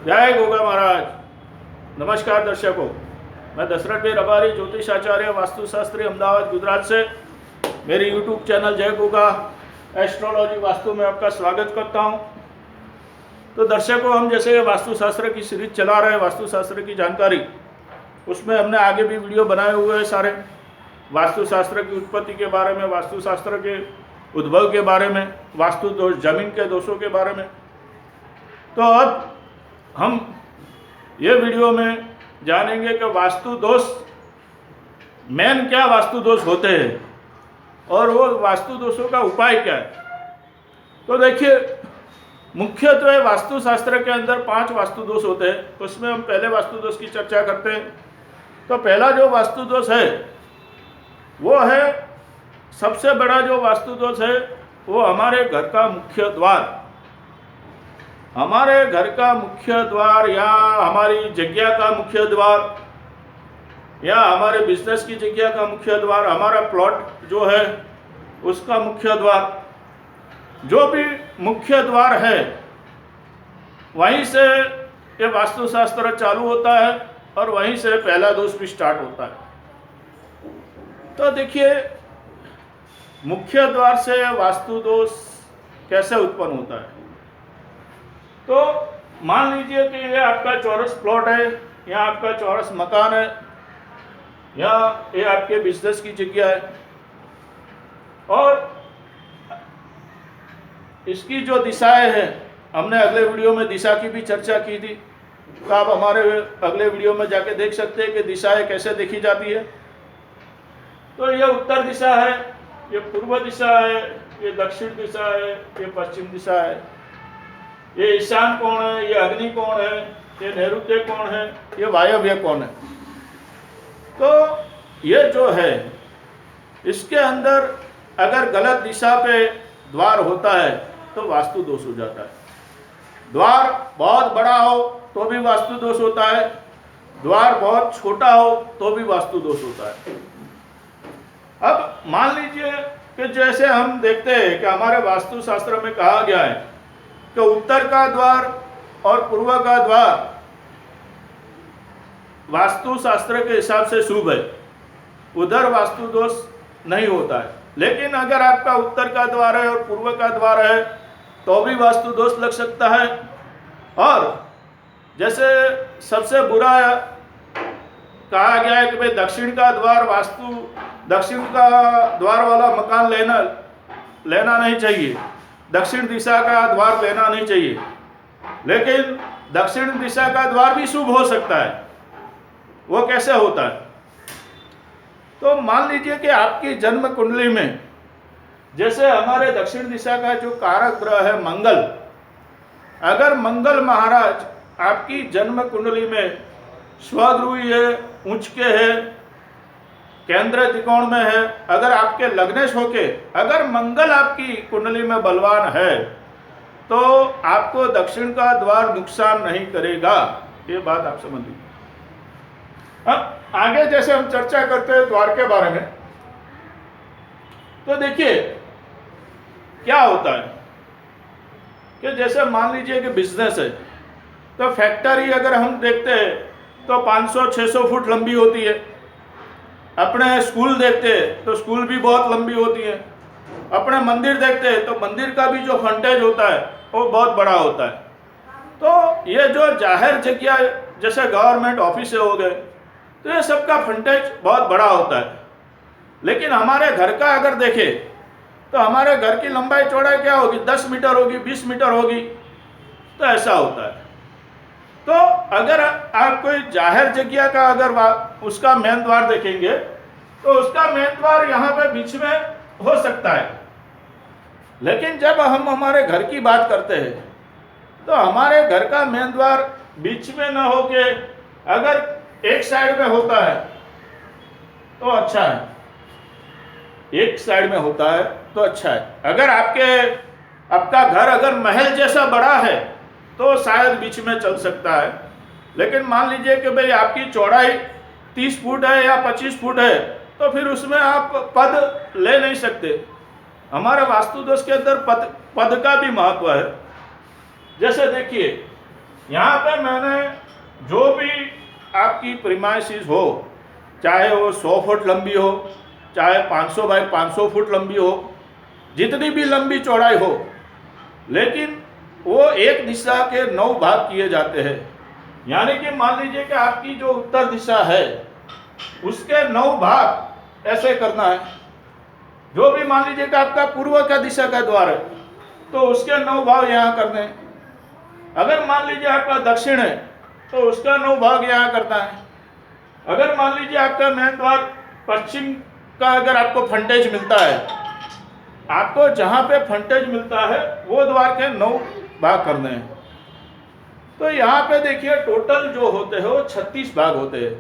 जय गोगा महाराज। नमस्कार दर्शकों, मैं दशरथ भाई रबारी, ज्योतिषाचार्य, वास्तुशास्त्री, अहमदाबाद गुजरात से मेरे YouTube चैनल जय गोगा एस्ट्रोलॉजी वास्तु में आपका स्वागत करता हूं। तो दर्शकों, हम जैसे वास्तुशास्त्र की सीरीज चला रहे हैं, वास्तुशास्त्र की जानकारी, उसमें हमने आगे भी वीडियो बनाए हुए हैं सारे वास्तुशास्त्र की उत्पत्ति के बारे में, वास्तुशास्त्र के उद्भव के बारे में, वास्तु दोष, जमीन के दोषों के बारे में। तो अब हम ये वीडियो में जानेंगे कि वास्तु दोष मेन क्या वास्तु दोष होते हैं और वो वास्तु दोषों का उपाय क्या है। तो देखिए, मुख्यतः वास्तुशास्त्र के अंदर 5 वास्तु दोष होते हैं। उसमें हम पहले वास्तु दोष की चर्चा करते हैं। तो पहला जो वास्तु दोष है वो है, सबसे बड़ा जो वास्तु दोष है वो हमारे घर का मुख्य द्वार। हमारे घर का मुख्य द्वार या हमारी जगह का मुख्य द्वार या हमारे बिजनेस की जगह का मुख्य द्वार, हमारा प्लॉट जो है उसका मुख्य द्वार, जो भी मुख्य द्वार है वहीं से ये वास्तुशास्त्र चालू होता है और वहीं से पहला दोष भी स्टार्ट होता है। तो देखिए, मुख्य द्वार से वास्तु दोष कैसे उत्पन्न होता है। तो मान लीजिए कि ये आपका चौरस प्लॉट है या आपका चौरस मकान है या ये आपके बिजनेस की जगह है और इसकी जो दिशाएं हैं, हमने अगले वीडियो में दिशा की भी चर्चा की थी, तो आप हमारे अगले वीडियो में जाके देख सकते हैं कि दिशाएं कैसे देखी जाती है। तो ये उत्तर दिशा है, ये पूर्व दिशा है, ये दक्षिण दिशा है, ये पश्चिम दिशा है, ये ईशान कोण है, ये अग्नि कोण है, ये नैऋत्य कोण है, ये वायव्य कोण है। तो ये जो है, इसके अंदर अगर गलत दिशा पे द्वार होता है तो वास्तु दोष हो जाता है। द्वार बहुत बड़ा हो तो भी वास्तु दोष होता है, द्वार बहुत छोटा हो तो भी वास्तु दोष होता है। अब मान लीजिए कि जैसे हम देखते हैं कि हमारे वास्तुशास्त्र में कहा गया है कि उत्तर का द्वार और पूर्व का द्वार वास्तुशास्त्र के हिसाब से शुभ है, उधर वास्तु दोष नहीं होता है। लेकिन अगर आपका उत्तर का द्वार है और पूर्व का द्वार है तो भी वास्तु दोष लग सकता है। और जैसे सबसे बुरा कहा गया है कि भाई दक्षिण का द्वार, वास्तु दक्षिण का द्वार वाला मकान लेना नहीं चाहिए, दक्षिण दिशा का द्वार लेना नहीं चाहिए। लेकिन दक्षिण दिशा का द्वार भी शुभ हो सकता है। वो कैसे होता है? तो मान लीजिए कि आपकी जन्म कुंडली में, जैसे हमारे दक्षिण दिशा का जो कारक ग्रह है मंगल, अगर मंगल महाराज आपकी जन्म कुंडली में स्वध्रुवी है, उच्च के है, केंद्र त्रिकोण में है, अगर आपके लग्नेश होके अगर मंगल आपकी कुंडली में बलवान है तो आपको दक्षिण का द्वार नुकसान नहीं करेगा। ये बात आप समझ लीजिए। अब आगे जैसे हम चर्चा करते हैं द्वार के बारे में, तो देखिए क्या होता है कि जैसे मान लीजिए कि बिजनेस है, तो फैक्ट्री अगर हम देखते हैं तो 500-600 फुट लंबी होती है। अपने स्कूल देखते हैं तो स्कूल भी बहुत लंबी होती है। अपने मंदिर देखते हैं तो मंदिर का भी जो फ्रंटेज होता है वो बहुत बड़ा होता है। तो ये जो जाहिर जगह जैसे गवर्नमेंट ऑफिस हो गए, तो ये सबका फ्रंटेज बहुत बड़ा होता है। लेकिन हमारे घर का अगर देखें तो हमारे घर की लंबाई चौड़ाई क्या होगी? 10 मीटर होगी, 20 मीटर होगी। तो ऐसा होता है। तो अगर आप कोई जाहिर जगह का अगर उसका मेन द्वार देखेंगे तो उसका मेन द्वार यहाँ पे बीच में हो सकता है। लेकिन जब हम हमारे घर की बात करते हैं तो हमारे घर का मेन द्वार बीच में न होके अगर एक साइड में होता है तो अच्छा है, एक साइड में होता है तो अच्छा है। अगर आपका घर अगर महल जैसा बड़ा है तो शायद बीच में चल सकता है। लेकिन मान लीजिए कि भाई आपकी चौड़ाई 30 फुट है या 25 फुट है तो फिर उसमें आप पद ले नहीं सकते। हमारे वास्तु दोष के अंदर पद का भी महत्व है। जैसे देखिए यहाँ पे मैंने जो भी आपकी प्रीमाइसिस हो, चाहे वो 100 फुट लंबी हो, चाहे 500 बाई 500 फुट लंबी हो, जितनी भी लंबी चौड़ाई हो, लेकिन वो एक दिशा के 9 भाग किए जाते हैं। यानी कि मान लीजिए कि आपकी जो उत्तर दिशा है उसके 9 भाग ऐसे करना है। जो भी मान लीजिए कि आपका पूर्व का दिशा का द्वार है तो उसके 9 भाग यहाँ करने हैं। अगर मान लीजिए आपका दक्षिण है तो उसका 9 भाग यहाँ करना है। अगर मान लीजिए आपका मेन द्वार पश्चिम का अगर आपको फ्रंटेज मिलता है, आपको जहाँ पे फ्रंटेज मिलता है वो द्वार के 9 भाग करने हैं। तो यहाँ पे देखिए टोटल जो होते हैं वो 36 भाग होते हैं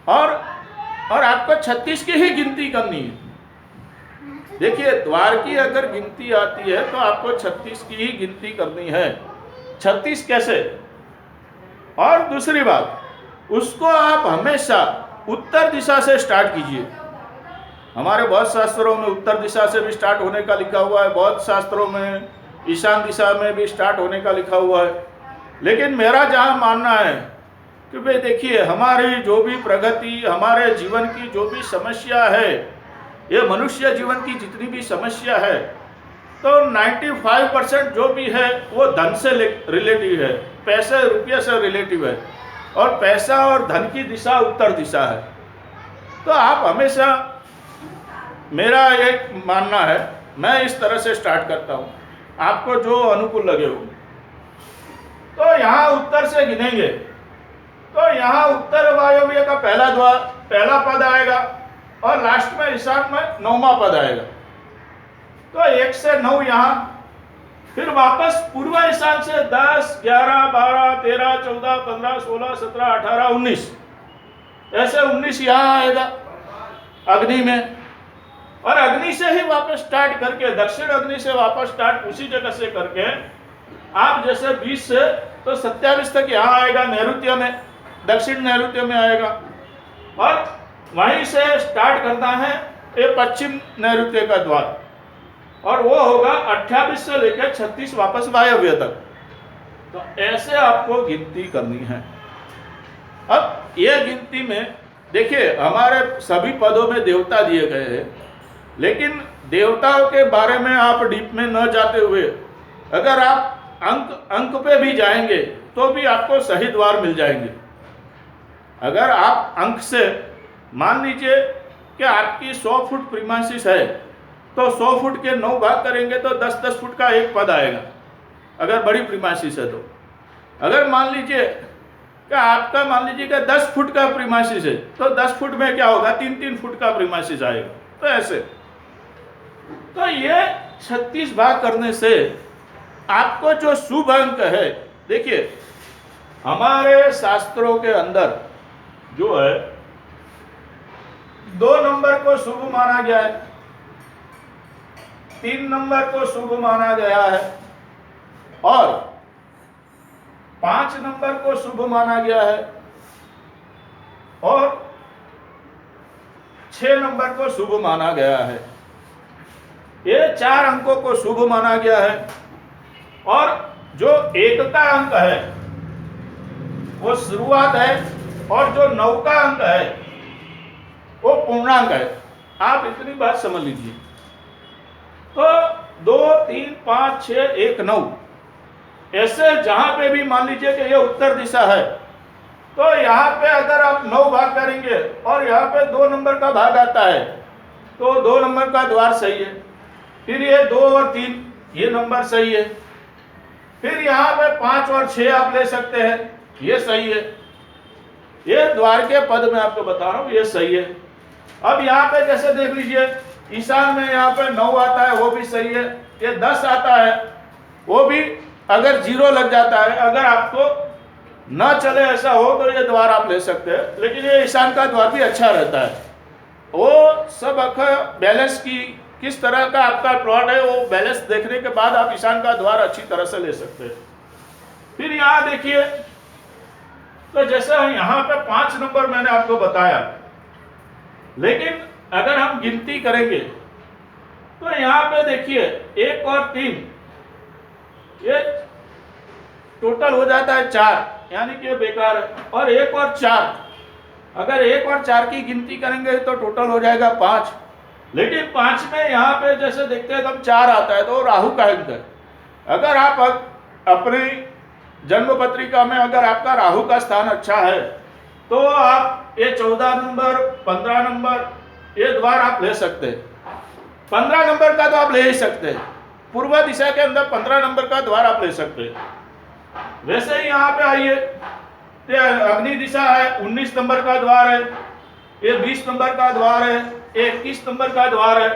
और आपको 36 की ही गिनती करनी है। देखिए द्वार की अगर गिनती आती है तो आपको 36 की ही गिनती करनी है। 36 कैसे? और दूसरी बात, उसको आप हमेशा उत्तर दिशा से स्टार्ट कीजिए। हमारे बहुत शास्त्रों में उत्तर दिशा से भी स्टार्ट होने का लिखा हुआ है, बहुत शास्त्रों में ईशान दिशा में भी स्टार्ट होने का लिखा हुआ है। लेकिन मेरा जहाँ मानना है कि भाई देखिए हमारी जो भी प्रगति, हमारे जीवन की जो भी समस्या है, ये मनुष्य जीवन की जितनी भी समस्या है तो 95% जो भी है वो धन से रिलेटिव है, पैसे रुपये से रिलेटिव है, और पैसा और धन की दिशा उत्तर दिशा है। तो आप हमेशा, मेरा एक मानना है, मैं इस तरह से स्टार्ट करता हूँ, आपको जो अनुकूल लगे हो। तो यहाँ उत्तर से गिनेंगे तो यहाँ उत्तर वायव्य का पहला द्वार, पहला पद आएगा और लास्ट में ईशान में 9वां पद आएगा। तो 1 से 9 यहाँ, फिर वापस पूर्व ईशान से 10, 11, 12, 13, 14, 15, 16, 17, 18, 19, ऐसे 19 यहाँ आएगा अग्नि में। और अग्नि से ही वापस स्टार्ट करके, दक्षिण अग्नि से वापस स्टार्ट उसी जगह से करके आप जैसे 20 से तो 27 तक यहाँ आएगा नैऋत्य में, दक्षिण नैऋत्य में आएगा। और वहीं से स्टार्ट करना है ये पश्चिम नैऋत्य का द्वार, और वो होगा 28 से लेकर 36 वापस वायव्य तक। तो ऐसे आपको गिनती करनी है। अब ये गिनती में देखिए हमारे सभी पदों में देवता दिए गए हैं, लेकिन देवताओं के बारे में आप डीप में न जाते हुए अगर आप अंक पे भी जाएंगे तो भी आपको सही द्वार मिल जाएंगे। अगर आप अंक से, मान लीजिए कि आपकी 100 फुट प्रीमाइसिस है तो 100 फुट के 9 भाग करेंगे तो 10-10 फुट का एक पद आएगा अगर बड़ी प्रीमाइसिस है तो। अगर मान लीजिए कि आपका, मान लीजिए कि 10 फुट का प्रीमाइसिस है तो 10 फुट में क्या होगा, 3-3 फुट का प्रीमाइसिस आएगा। तो ऐसे, तो ये 36 भाग करने से आपको जो शुभ अंक है, देखिए हमारे शास्त्रों के अंदर जो है 2 नंबर को शुभ माना गया है, 3 नंबर को शुभ माना गया है, और 5 नंबर को शुभ माना गया है, और 6 नंबर को शुभ माना गया है। ये 4 अंकों को शुभ माना गया है। और जो 1 का अंक है वो शुरुआत है, और जो 9 का अंक है वो पूर्णांक है। आप इतनी बात समझ लीजिए। तो 2, 3, 5, 6, 1, 9 ऐसे जहां पे भी मान लीजिए कि ये उत्तर दिशा है तो यहाँ पे अगर आप 9 भाग करेंगे और यहाँ पे 2 नंबर का भाग आता है तो 2 नंबर का द्वार सही है। फिर ये 2 और 3 ये नंबर सही है। फिर यहाँ पे 5 और 6 आप ले सकते हैं, ये सही है। ये द्वार के पद में आपको बता रहा हूँ, ये सही है। अब यहाँ पे जैसे देख लीजिए, ईशान में यहाँ पे 9 आता है वो भी सही है, ये 10 आता है वो भी, अगर 0 लग जाता है, अगर आपको ना चले ऐसा हो तो ये द्वार आप ले सकते हैं। लेकिन ये ईशान का द्वार भी अच्छा रहता है। वो सब बैलेंस की किस तरह का आपका प्लॉट है वो बैलेंस देखने के बाद आप ईशान का द्वार अच्छी तरह से ले सकते हैं। फिर यहाँ देखिए, तो जैसे यहाँ पे 5 नंबर मैंने आपको बताया, लेकिन अगर हम गिनती करेंगे तो यहाँ पे देखिए 1 और 3, ये टोटल हो जाता है 4, यानी कि ये बेकार है। और 1 और 4, अगर 1 और 4 की गिनती करेंगे तो टोटल हो जाएगा 5। लेकिन 5 में यहाँ पे जैसे देखते हैं तब 4 आता है, तो राहु का अंक है। अगर आप अपनी जन्म पत्रिका में अगर आपका राहु का स्थान अच्छा है तो आप ये 14 नंबर, 15 नंबर ये द्वार आप ले सकते हैं। 15 नंबर का तो आप ले ही सकते हैं, पूर्व दिशा के अंदर 15 नंबर का द्वार आप ले सकते हैं। वैसे ही यहाँ पे आइए, अग्नि दिशा है, 19 नंबर का द्वार है, ये 20 नंबर का द्वार है, ये 21 नंबर का द्वार है,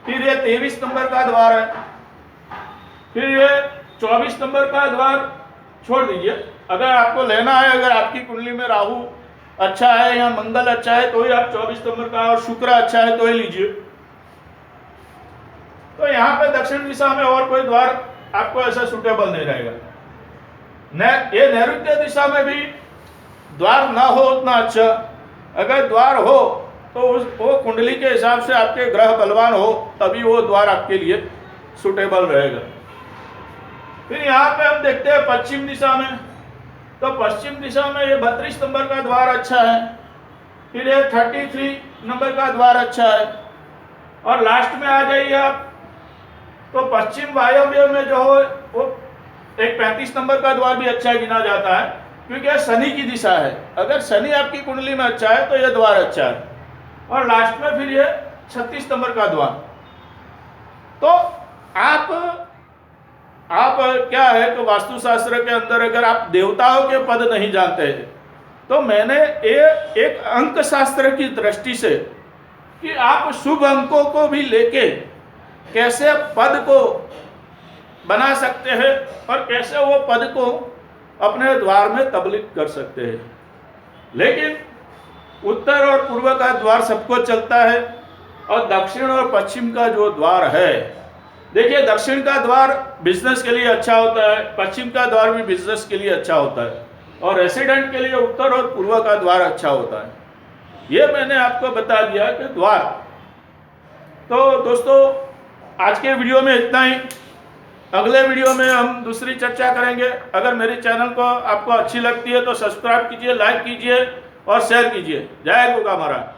फिर ये 23 नंबर का द्वार है, फिर ये 24 नंबर का द्वार छोड़ दीजिए। अगर आपको लेना है, अगर आपकी कुंडली में राहु अच्छा है या मंगल अच्छा है तो ही आप 24 नंबर का, और शुक्र अच्छा है तो ही लीजिए। तो यहाँ पे दक्षिण दिशा में और कोई द्वार आपको ऐसा सुटेबल नहीं रहेगा। ये नैऋत्य दिशा में भी द्वार ना हो उतना अच्छा, अगर द्वार हो तो वो कुंडली के हिसाब से आपके ग्रह बलवान हो तभी वो द्वार आपके लिए सुटेबल रहेगा। फिर यहाँ पे हम देखते हैं पश्चिम दिशा में, तो पश्चिम दिशा में ये 32 नंबर का द्वार अच्छा है, फिर ये 33 नंबर का द्वार अच्छा है, और लास्ट में आ जाइए आप तो पश्चिम वायव्य में जो हो वो एक 35 नंबर का द्वार भी अच्छा गिना जाता है, क्योंकि यह शनि की दिशा है। अगर शनि आपकी कुंडली में अच्छा है तो यह द्वार अच्छा है, और लास्ट में फिर ये 36 नंबर का द्वार। तो आप क्या है तो वास्तुशास्त्र के अंदर अगर आप देवताओं के पद नहीं जानते हैं तो मैंने एक अंक शास्त्र की दृष्टि से कि आप शुभ अंकों को भी लेके कैसे पद को बना सकते हैं और कैसे वो पद को अपने द्वार में तबलीग कर सकते हैं। लेकिन उत्तर और पूर्व का द्वार सबको चलता है, और दक्षिण और पश्चिम का जो द्वार है, देखिए दक्षिण का द्वार बिजनेस के लिए अच्छा होता है, पश्चिम का द्वार भी बिजनेस के लिए अच्छा होता है, और रेसिडेंट के लिए उत्तर और पूर्व का द्वार अच्छा होता है। ये मैंने आपको बता दिया कि द्वार। तो दोस्तों आज के वीडियो में इतना ही। अगले वीडियो में हम दूसरी चर्चा करेंगे। अगर मेरे चैनल को आपको अच्छी लगती है तो सब्सक्राइब कीजिए, लाइक कीजिए और शेयर कीजिए। जय गंगा महाराज।